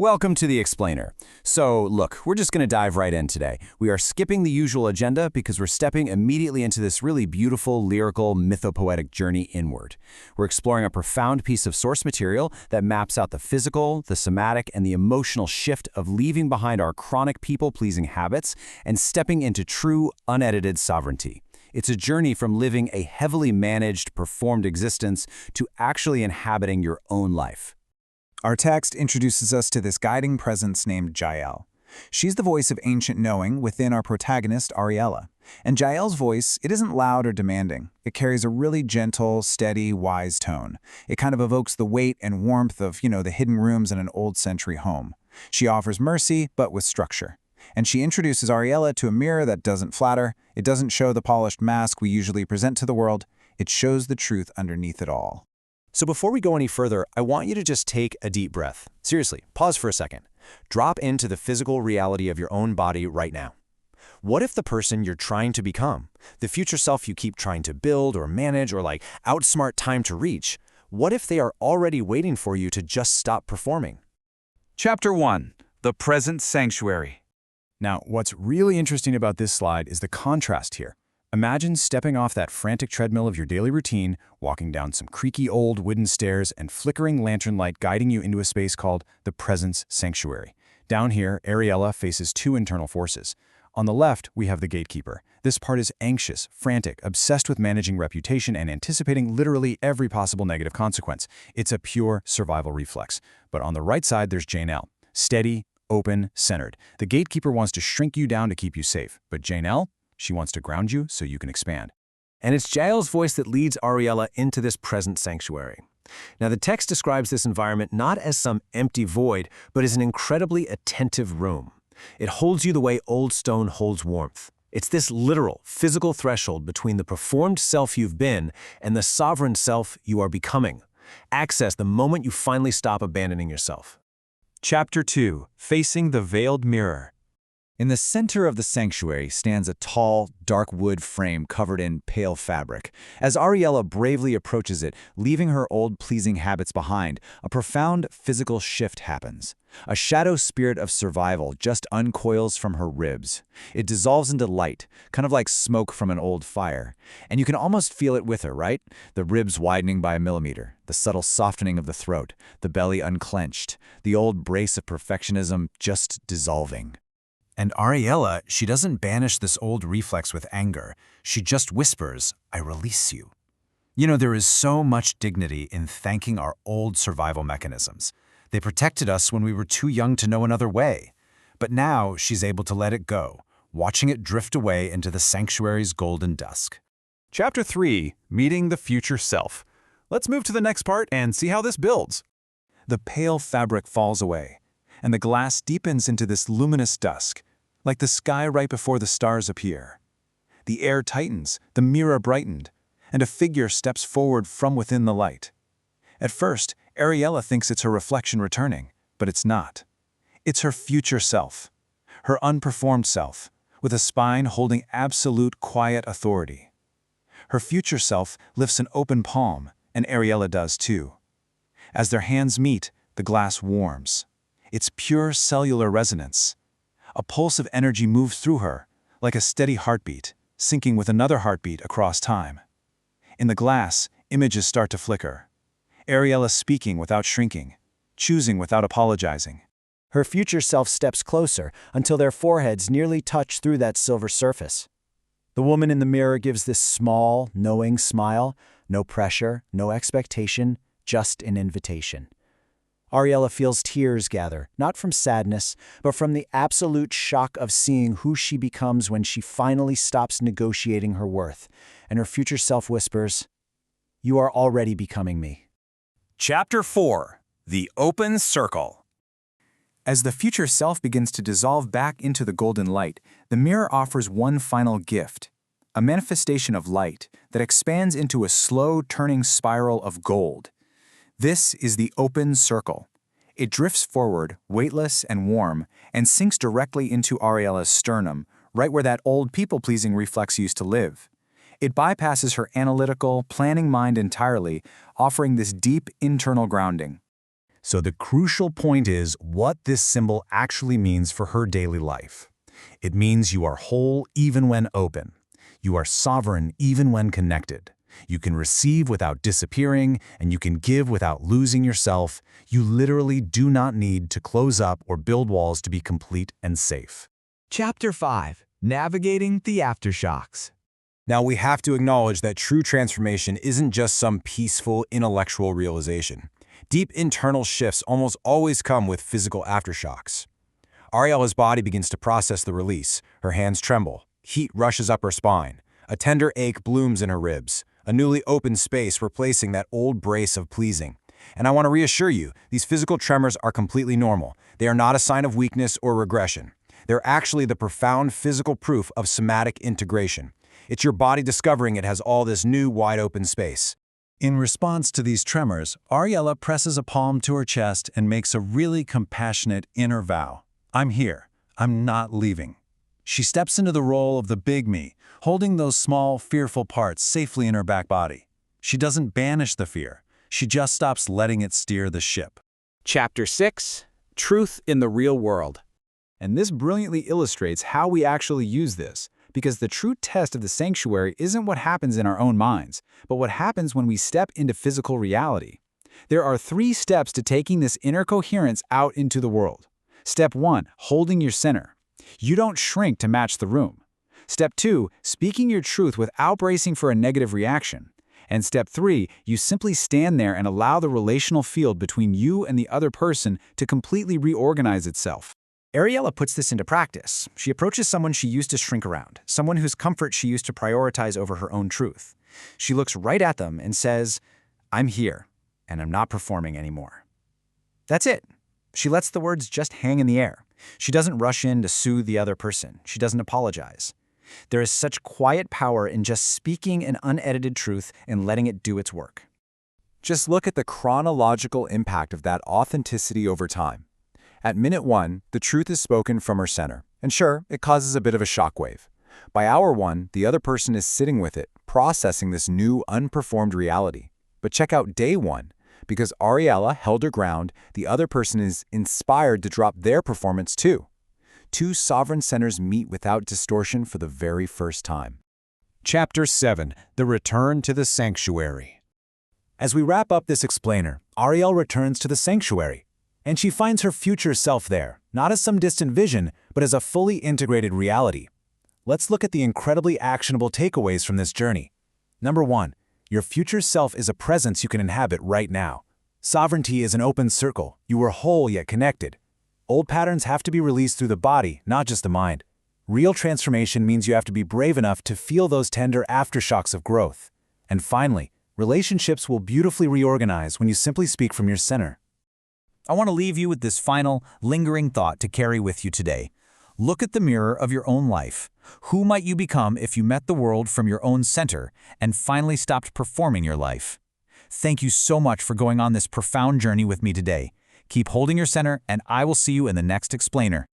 Welcome to The Explainer. So, look, we're just going to dive right in today. We are skipping the usual agenda because we're stepping immediately into this really beautiful, lyrical, mythopoetic journey inward. We're exploring a profound piece of source material that maps out the physical, the somatic, and the emotional shift of leaving behind our chronic people-pleasing habits and stepping into true, unedited sovereignty. It's a journey from living a heavily managed, performed existence to actually inhabiting your own life. Our text introduces us to this guiding presence named Jael. She's the voice of ancient knowing within our protagonist, Ariella. And Jael's voice, it isn't loud or demanding. It carries a really gentle, steady, wise tone. It kind of evokes the weight and warmth of, the hidden rooms in an old-century home. She offers mercy, but with structure. And she introduces Ariella to a mirror that doesn't flatter. It doesn't show the polished mask we usually present to the world. It shows the truth underneath it all. So before we go any further, I want you to just take a deep breath. Seriously, pause for a second. Drop into the physical reality of your own body right now. What if the person you're trying to become, the future self you keep trying to build or manage or outsmart time to reach, what if they are already waiting for you to just stop performing? Chapter 1. The Present Sanctuary. Now, what's really interesting about this slide is the contrast here. Imagine stepping off that frantic treadmill of your daily routine, walking down some creaky old wooden stairs and flickering lantern light guiding you into a space called the Presence Sanctuary. Down here, Ariella faces two internal forces. On the left, we have the gatekeeper. This part is anxious, frantic, obsessed with managing reputation and anticipating literally every possible negative consequence. It's a pure survival reflex. But on the right side, there's Janelle. Steady, open, centered. The gatekeeper wants to shrink you down to keep you safe. But Janelle? She wants to ground you so you can expand. And it's Jael's voice that leads Ariella into this present sanctuary. Now, the text describes this environment not as some empty void, but as an incredibly attentive room. It holds you the way old stone holds warmth. It's this literal, physical threshold between the performed self you've been and the sovereign self you are becoming. Access the moment you finally stop abandoning yourself. Chapter 2. Facing the Veiled Mirror. In the center of the sanctuary stands a tall, dark wood frame covered in pale fabric. As Ariella bravely approaches it, leaving her old pleasing habits behind, a profound physical shift happens. A shadow spirit of survival just uncoils from her ribs. It dissolves into light, kind of like smoke from an old fire. And you can almost feel it with her, right? The ribs widening by a millimeter, the subtle softening of the throat, the belly unclenched, the old brace of perfectionism just dissolving. And Ariella, she doesn't banish this old reflex with anger. She just whispers, "I release you." There is so much dignity in thanking our old survival mechanisms. They protected us when we were too young to know another way. But now she's able to let it go, watching it drift away into the sanctuary's golden dusk. Chapter 3. Meeting the Future Self. Let's move to the next part and see how this builds. The pale fabric falls away, and the glass deepens into this luminous dusk, like the sky right before the stars appear. The air tightens, the mirror brightened, and a figure steps forward from within the light. At first, Ariella thinks it's her reflection returning, but it's not. It's her future self, her unperformed self, with a spine holding absolute quiet authority. Her future self lifts an open palm, and Ariella does too. As their hands meet, the glass warms. It's pure cellular resonance. A pulse of energy moves through her, like a steady heartbeat, syncing with another heartbeat across time. In the glass, images start to flicker. Ariella speaking without shrinking, choosing without apologizing. Her future self steps closer until their foreheads nearly touch through that silver surface. The woman in the mirror gives this small, knowing smile, no pressure, no expectation, just an invitation. Ariella feels tears gather, not from sadness, but from the absolute shock of seeing who she becomes when she finally stops negotiating her worth, and her future self whispers, "You are already becoming me." Chapter 4. The Open Circle. As the future self begins to dissolve back into the golden light, the mirror offers one final gift, a manifestation of light that expands into a slow turning spiral of gold. This is the open circle. It drifts forward, weightless and warm, and sinks directly into Ariella's sternum, right where that old people-pleasing reflex used to live. It bypasses her analytical, planning mind entirely, offering this deep internal grounding. So the crucial point is what this symbol actually means for her daily life. It means you are whole even when open. You are sovereign even when connected. You can receive without disappearing, and you can give without losing yourself. You literally do not need to close up or build walls to be complete and safe. Chapter 5. Navigating the Aftershocks. Now, we have to acknowledge that true transformation isn't just some peaceful intellectual realization. Deep internal shifts almost always come with physical aftershocks. Ariella's body begins to process the release. Her hands tremble. Heat rushes up her spine. A tender ache blooms in her ribs, a newly opened space replacing that old brace of pleasing. And I want to reassure you, these physical tremors are completely normal. They are not a sign of weakness or regression. They're actually the profound physical proof of somatic integration. It's your body discovering it has all this new, wide-open space. In response to these tremors, Ariella presses a palm to her chest and makes a really compassionate inner vow. I'm here. I'm not leaving. She steps into the role of the big me, holding those small, fearful parts safely in her back body. She doesn't banish the fear. She just stops letting it steer the ship. Chapter 6. Truth in the Real World. And this brilliantly illustrates how we actually use this, because the true test of the sanctuary isn't what happens in our own minds, but what happens when we step into physical reality. There are 3 steps to taking this inner coherence out into the world. Step 1, holding your center. You don't shrink to match the room. Step 2, speaking your truth without bracing for a negative reaction. And step 3, you simply stand there and allow the relational field between you and the other person to completely reorganize itself. Ariella puts this into practice. She approaches someone she used to shrink around, someone whose comfort she used to prioritize over her own truth. She looks right at them and says, "I'm here, and I'm not performing anymore." That's it. She lets the words just hang in the air. She doesn't rush in to soothe the other person. She doesn't apologize. There is such quiet power in just speaking an unedited truth and letting it do its work. Just look at the chronological impact of that authenticity over time. At minute 1, the truth is spoken from her center, and sure, it causes a bit of a shockwave. By hour 1, the other person is sitting with it, processing this new, unperformed reality. But check out day 1. Because Ariella held her ground, the other person is inspired to drop their performance too. 2 sovereign centers meet without distortion for the very first time. Chapter 7. The Return to the Sanctuary. As we wrap up this explainer, Ariella returns to the sanctuary, and she finds her future self there, not as some distant vision, but as a fully integrated reality. Let's look at the incredibly actionable takeaways from this journey. Number 1. Your future self is a presence you can inhabit right now. Sovereignty is an open circle. You are whole yet connected. Old patterns have to be released through the body, not just the mind. Real transformation means you have to be brave enough to feel those tender aftershocks of growth. And finally, relationships will beautifully reorganize when you simply speak from your center. I want to leave you with this final, lingering thought to carry with you today. Look at the mirror of your own life. Who might you become if you met the world from your own center and finally stopped performing your life? Thank you so much for going on this profound journey with me today. Keep holding your center, and I will see you in the next explainer.